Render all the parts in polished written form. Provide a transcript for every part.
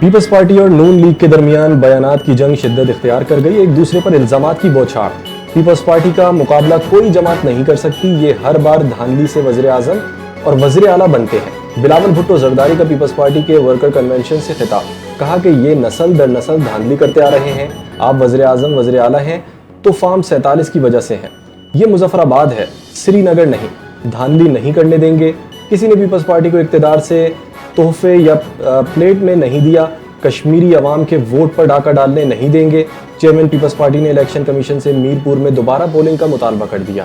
Peoples party اور نون league کے درمیان بیانات کی جنگ شدت اختیار کر گئی، ایک دوسرے پر الزامات کی بوچھاڑ۔ پیپلز پارٹی کا مقابلہ کوئی جماعت نہیں کر سکتی، یہ ہر بار دھاندلی سے وزیر اعظم اور وزیر اعلیٰ بنتے ہیں۔ بلاول بھٹو زرداری کا پیپلز پارٹی کے ورکر کنونشن سے خطاب، کہا کہ یہ نسل در نسل دھاندلی کرتے آ رہے ہیں، آپ وزیر اعظم وزیر اعلیٰ ہیں تو فارم 47 کی وجہ سے ہیں، یہ مظفر آباد ہے، سری نگر نہیں، دھاندلی نہیں کرنے دیں گے۔ کسی نے پیپلز پارٹی کو اقتدار سے تحفے یا پلیٹ میں نہیں دیا، کشمیری عوام کے ووٹ پر ڈاکہ ڈالنے نہیں دیں گے۔ چیئرمین پیپلز پارٹی نے الیکشن کمیشن سے میرپور میں دوبارہ پولنگ کا مطالبہ کر دیا۔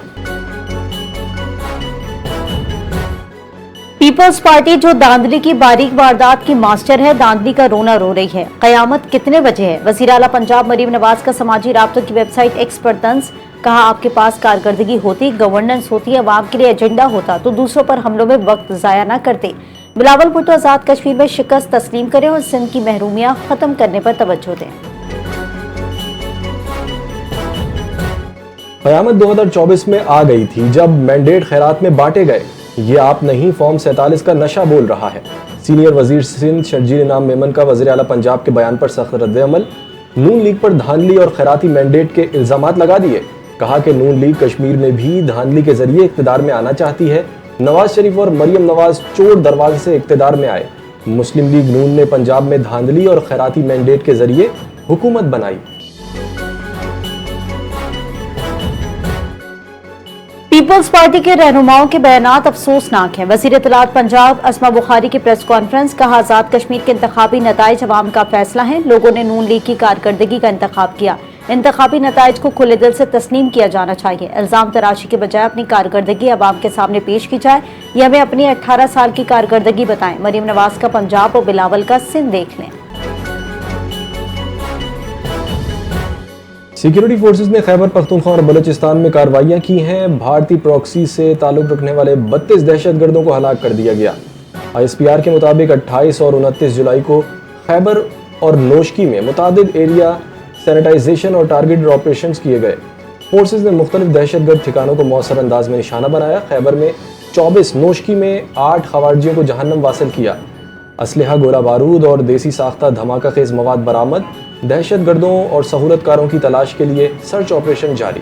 پیپلز پارٹی جو دھاندلی کی باریک واردات کی ماسٹر ہے، دھاندلی کا رونا رو رہی ہے۔ قیامت کتنے بجے ہے؟ وزیر اعلیٰ پنجاب مریم نواز کا سماجی رابطوں کی ویب سائٹ ایکس پر طنز، کہا آپ کے پاس کارکردگی ہوتی، گورننس ہوتی، عوام کے لیے ایجنڈا ہوتا تو دوسروں پر حملوں میں وقت ضائع نہ کرتے۔ بلاول بھٹو آزاد کشمیر میں شکست تسلیم کریں اور سندھ کی محرومیاں ختم کرنے پر توجہ دیں۔ قیامت 2024 میں آ گئی تھی جب مینڈیٹ خیرات میں بانٹے گئے، یہ آپ نہیں فارم 47 کا نشہ بول رہا ہے۔ سینئر وزیر سندھ شرجیل انعام میمن کا وزیر اعلیٰ پنجاب کے بیان پر سخت رد عمل، نون لیگ پر دھاندلی اور خیراتی مینڈیٹ کے الزامات لگا دیے، کہا کہ نون لیگ کشمیر میں بھی دھاندلی کے ذریعے اقتدار میں آنا چاہتی ہے۔ نواز شریف اور مریم نواز چور دروازے سے اقتدار میں آئے، مسلم لیگ نون نے پنجاب میں دھاندلی اور خیراتی مینڈیٹ کے ذریعے حکومت بنائی۔ پیپلز پارٹی کے رہنماؤں کے بیانات افسوسناک ہیں۔ وزیر اطلاعات پنجاب اسما بخاری کی پریس کانفرنس، کہا آزاد کشمیر کے انتخابی نتائج عوام کا فیصلہ ہیں، لوگوں نے نون لیگ کی کارکردگی کا انتخاب کیا، انتخابی نتائج کو کھلے دل سے تسلیم کیا جانا چاہیے، الزام تراشی کے بجائے اپنی کارکردگی عوام کے سامنے پیش کی جائے، یہ ہمیں اپنی 18 سال کی کارکردگی بتائیں۔ مریم نواز کا پنجاب اور بلاول کا سندھ دیکھ لیں۔ سیکیورٹی فورسز نے خیبر پختونخوا اور بلوچستان میں کارروائیاں کی ہیں، بھارتی پراکسی سے تعلق رکھنے والے 32 دہشت گردوں کو ہلاک کر دیا گیا۔ آئی ایس پی آر کے مطابق 28 اور 29 جولائی کو خیبر اور نوشکی میں متعدد ایریا سینیٹائزیشن اور ٹارگیٹڈ آپریشنز کیے گئے۔ فورسز نے مختلف دہشت گرد ٹھکانوں کو مؤثر انداز میں نشانہ بنایا، خیبر میں 24، نوشکی میں 8 خوارجیوں کو جہنم واصل کیا۔ اسلحہ، گولہ بارود اور دیسی ساختہ دھماکہ خیز مواد برآمد، دہشت گردوں اور سہولت کاروں کی تلاش کے لیے سرچ آپریشن جاری۔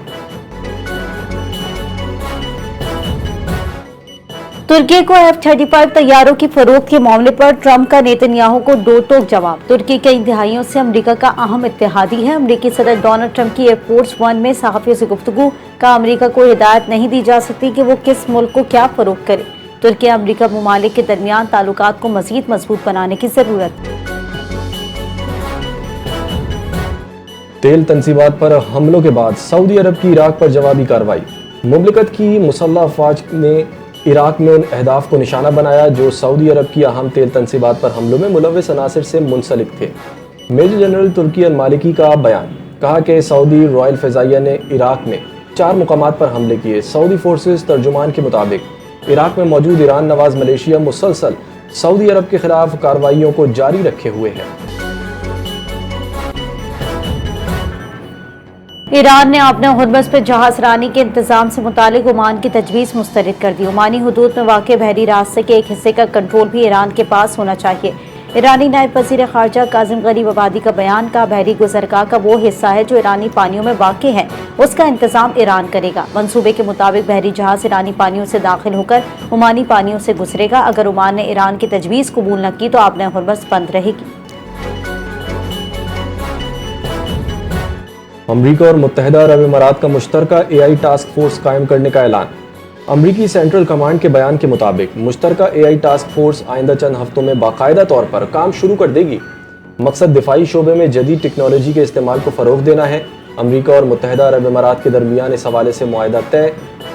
ترکی کو F-35 طیاروں کی فروخت کے معاملے پر ٹرمپ کا نیتن یاہو کو دو ٹوک جواب۔ ترکی کئی دہائیوں سے امریکہ کا اہم اتحادی ہے۔ امریکی صدر ڈونلڈ ٹرمپ کی ایئر فورس ون میں صحافیوں سے گفتگو، کا امریکہ کو ہدایت نہیں دی جا سکتی کہ وہ کس ملک کو کیا فروخت کرے۔ ترکی امریکہ ممالک کے درمیان تعلقات کو مزید مضبوط بنانے کی ضرورت۔ تیل تنصیبات پر حملوں کے بعد سعودی عرب کی عراق پر جوابی کارروائی۔ مملکت کی مسلح افواج نے عراق میں ان اہداف کو نشانہ بنایا جو سعودی عرب کی اہم تیل تنصیبات پر حملوں میں ملوث عناصر سے منسلک تھے۔ میجر جنرل ترکی المالکی کا بیان، کہا کہ سعودی رائل فضائیہ نے عراق میں 4 مقامات پر حملے کیے۔ سعودی فورسز ترجمان کے مطابق عراق میں موجود ایران نواز ملیشیا مسلسل سعودی عرب کے خلاف کارروائیوں کو جاری رکھے ہوئے ہیں۔ ایران نے اپنے ہرمز پہ جہاز رانی کے انتظام سے متعلق عمان کی تجویز مسترد کر دی۔ عمانی حدود میں واقع بحری راستے کے ایک حصے کا کنٹرول بھی ایران کے پاس ہونا چاہیے۔ ایرانی نائب وزیر خارجہ کاظم غریب آبادی کا بیان، کا بحری گزرگاہ کا وہ حصہ ہے جو ایرانی پانیوں میں واقع ہے، اس کا انتظام ایران کرے گا۔ منصوبے کے مطابق بحری جہاز ایرانی پانیوں سے داخل ہو کر عمانی پانیوں سے گزرے گا۔ اگر عمان نے ایران کی تجویز قبول نہ کی تو آبِ ہرمز بند رہے گی۔ امریکہ اور متحدہ عرب امارات کا مشترکہ AI ٹاسک فورس قائم کرنے کا اعلان۔ امریکی سینٹرل کمانڈ کے بیان کے مطابق مشترکہ AI ٹاسک فورس آئندہ چند ہفتوں میں باقاعدہ طور پر کام شروع کر دے گی۔ مقصد دفاعی شعبے میں جدید ٹیکنالوجی کے استعمال کو فروغ دینا ہے۔ امریکہ اور متحدہ عرب امارات کے درمیان اس حوالے سے معاہدہ طے۔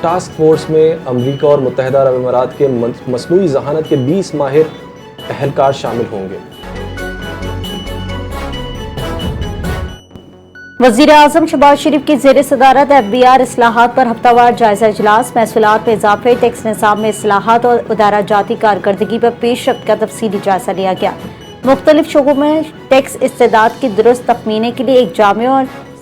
ٹاسک فورس میں امریکہ اور متحدہ عرب امارات کے مصنوعی ذہانت کے 20 ماہر اہلکار شامل ہوں گے۔ وزیر اعظم شہباز شریف کی زیر صدارت FBR اصلاحات پر ہفتہ وار جائزہ اجلاس، محصولات میں اضافے، ٹیکس نظام میں اصلاحات اور ادارہ جاتی کارکردگی پر پیش رفت کا تفصیلی جائزہ لیا گیا۔ مختلف شعبوں میں ٹیکس استعداد کی درست تخمینے کے لیے ایک جامع اور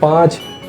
5,